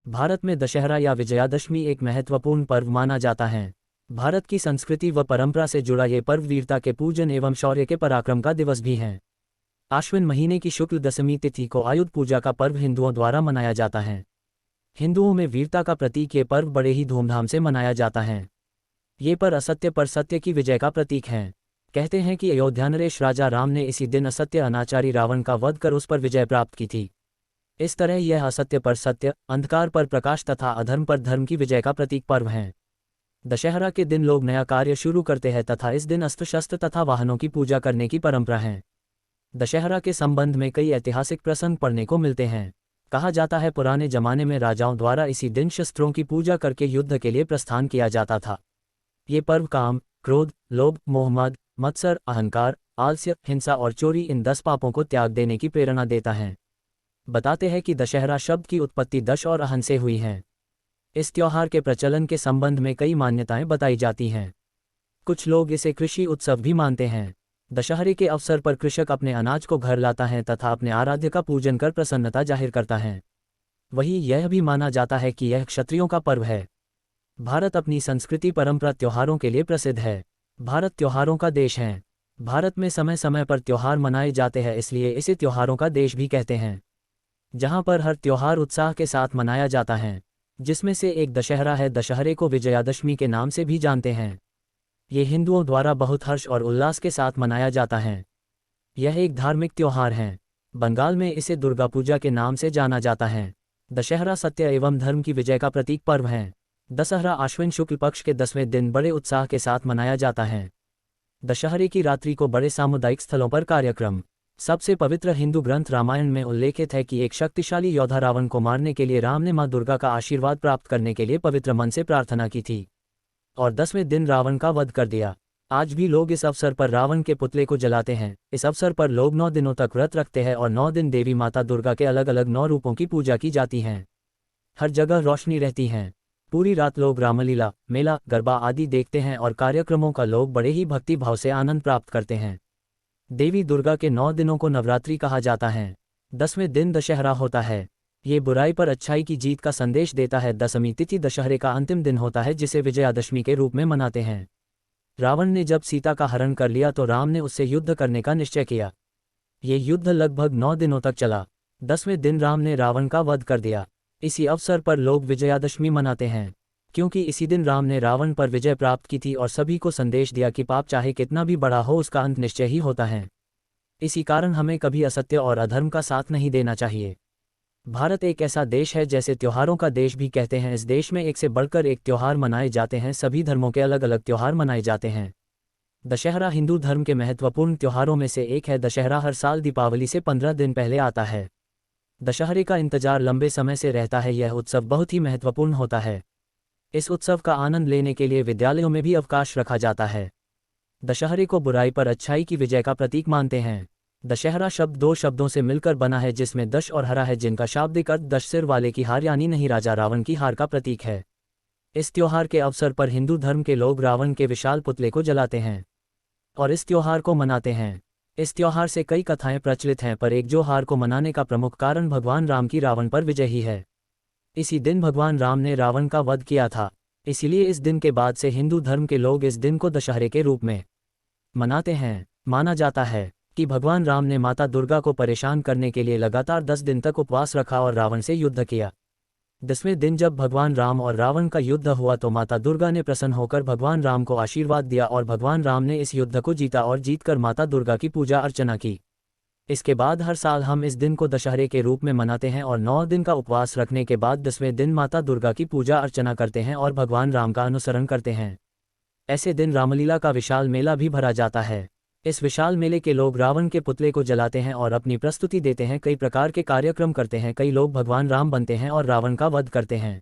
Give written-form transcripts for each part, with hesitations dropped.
भारत में दशहरा या विजयादशमी एक महत्वपूर्ण पर्व माना जाता है। भारत की संस्कृति व परंपरा से जुड़ा ये पर्व वीरता के पूजन एवं शौर्य के पराक्रम का दिवस भी है। आश्विन महीने की शुक्ल दशमी तिथि को आयुध पूजा का पर्व हिंदुओं द्वारा मनाया जाता है। हिंदुओं में वीरता का प्रतीक ये पर्व बड़े ही धूमधाम से मनाया जाता है। ये पर असत्य पर सत्य की विजय का प्रतीक है। कहते हैं कि अयोध्यानरेश राजा राम ने इसी दिन असत्य अनाचारी रावण का वध कर उस पर विजय प्राप्त की थी। इस तरह यह असत्य पर सत्य, अंधकार पर प्रकाश तथा अधर्म पर धर्म की विजय का प्रतीक पर्व है। दशहरा के दिन लोग नया कार्य शुरू करते हैं तथा इस दिन अस्त्र शस्त्र तथा वाहनों की पूजा करने की परंपरा है। दशहरा के संबंध में कई ऐतिहासिक प्रसंग पढ़ने को मिलते हैं। कहा जाता है पुराने जमाने में राजाओं द्वारा इसी दिन शस्त्रों की पूजा करके युद्ध के लिए प्रस्थान किया जाता था। ये पर्व काम, क्रोध, लोभ, मोह, मत्सर, अहंकार, आलस्य, हिंसा और चोरी इन 10 पापों को त्याग देने की प्रेरणा देता है। बताते हैं कि दशहरा शब्द की उत्पत्ति दश और अहन से हुई है। इस त्योहार के प्रचलन के संबंध में कई मान्यताएं बताई जाती हैं। कुछ लोग इसे कृषि उत्सव भी मानते हैं। दशहरे के अवसर पर कृषक अपने अनाज को घर लाता है तथा अपने आराध्य का पूजन कर प्रसन्नता जाहिर करता है। वहीं यह भी माना जाता है कि यह क्षत्रियों का पर्व है। भारत अपनी संस्कृति परंपरा त्योहारों के लिए प्रसिद्ध है। भारत त्योहारों का देश है। भारत में समय समय पर त्योहार मनाए जाते हैं, इसलिए इसे त्योहारों का देश भी कहते हैं। जहां पर हर त्योहार उत्साह के साथ मनाया जाता है, जिसमें से एक दशहरा है। दशहरे को विजयादशमी के नाम से भी जानते हैं। ये हिंदुओं द्वारा बहुत हर्ष और उल्लास के साथ मनाया जाता है। यह एक धार्मिक त्योहार है। बंगाल में इसे दुर्गा पूजा के नाम से जाना जाता है। दशहरा सत्य एवं धर्म की विजय का प्रतीक पर्व है। दशहरा आश्विन शुक्ल पक्ष के 10वें दिन बड़े उत्साह के साथ मनाया जाता है। दशहरे की रात्रि को बड़े सामुदायिक स्थलों पर कार्यक्रम। सबसे पवित्र हिंदू ग्रंथ रामायण में उल्लेखित है कि एक शक्तिशाली योद्धा रावण को मारने के लिए राम ने मां दुर्गा का आशीर्वाद प्राप्त करने के लिए पवित्र मन से प्रार्थना की थी और 10वें दिन रावण का वध कर दिया। आज भी लोग इस अवसर पर रावण के पुतले को जलाते हैं। इस अवसर पर लोग 9 दिनों तक व्रत रखते हैं और 9 दिन देवी माता दुर्गा के अलग अलग 9 रूपों की पूजा की जाती है। हर जगह रोशनी रहती है। पूरी रात लोग रामलीला, मेला, गरबा आदि देखते हैं और कार्यक्रमों का लोग बड़े ही भक्ति भाव से आनंद प्राप्त करते हैं। देवी दुर्गा के 9 दिनों को नवरात्रि कहा जाता है। 10वें दिन दशहरा होता है। ये बुराई पर अच्छाई की जीत का संदेश देता है। दशमी तिथि दशहरे का अंतिम दिन होता है, जिसे विजयादशमी के रूप में मनाते हैं। रावण ने जब सीता का हरण कर लिया तो राम ने उससे युद्ध करने का निश्चय किया। ये युद्ध लगभग 9 दिनों तक चला। 10वें दिन राम ने रावण का वध कर दिया। इसी अवसर पर लोग विजयादशमी मनाते हैं, क्योंकि इसी दिन राम ने रावण पर विजय प्राप्त की थी और सभी को संदेश दिया कि पाप चाहे कितना भी बड़ा हो उसका अंत निश्चय ही होता है। इसी कारण हमें कभी असत्य और अधर्म का साथ नहीं देना चाहिए। भारत एक ऐसा देश है जैसे त्योहारों का देश भी कहते हैं। इस देश में एक से बढ़कर एक त्योहार मनाए जाते हैं। सभी धर्मों के अलग अलग त्योहार मनाए जाते हैं। दशहरा हिंदू धर्म के महत्वपूर्ण त्योहारों में से एक है। दशहरा हर साल दीपावली से 15 दिन पहले आता है। दशहरे का इंतजार लंबे समय से रहता है। यह उत्सव बहुत ही महत्वपूर्ण होता है। इस उत्सव का आनंद लेने के लिए विद्यालयों में भी अवकाश रखा जाता है। दशहरे को बुराई पर अच्छाई की विजय का प्रतीक मानते हैं। दशहरा शब्द 2 शब्दों से मिलकर बना है, जिसमें दश और हरा है, जिनका शाब्दिक अर्थ 10 सिर वाले की हार यानी नहीं राजा रावण की हार का प्रतीक है। इस त्योहार के अवसर पर हिंदू धर्म के लोग रावण के विशाल पुतले को जलाते हैं और इस त्योहार को मनाते हैं। इस त्योहार से कई कथाएं प्रचलित हैं, पर एक जो हार को मनाने का प्रमुख कारण भगवान राम की रावण पर विजय ही है। इसी दिन भगवान राम ने रावण का वध किया था। इसीलिए इस दिन के बाद से हिंदू धर्म के लोग इस दिन को दशहरे के रूप में मनाते हैं। माना जाता है कि भगवान राम ने माता दुर्गा को परेशान करने के लिए लगातार 10 दिन तक उपवास रखा और रावण से युद्ध किया। 10वें दिन जब भगवान राम और रावण का युद्ध हुआ तो माता दुर्गा ने प्रसन्न होकर भगवान राम को आशीर्वाद दिया और भगवान राम ने इस युद्ध को जीता और जीतकर माता दुर्गा की पूजा अर्चना की। इसके बाद हर साल हम इस दिन को दशहरे के रूप में मनाते हैं और 9 दिन का उपवास रखने के बाद 10वें दिन माता दुर्गा की पूजा अर्चना करते हैं और भगवान राम का अनुसरण करते हैं। ऐसे दिन रामलीला का विशाल मेला भी भरा जाता है। इस विशाल मेले के लोग रावण के पुतले को जलाते हैं और अपनी प्रस्तुति देते हैं। कई प्रकार के कार्यक्रम करते हैं। कई लोग भगवान राम बनते हैं और रावण का वध करते हैं।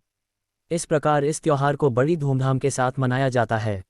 इस प्रकार इस त्योहार को बड़ी धूमधाम के साथ मनाया जाता है।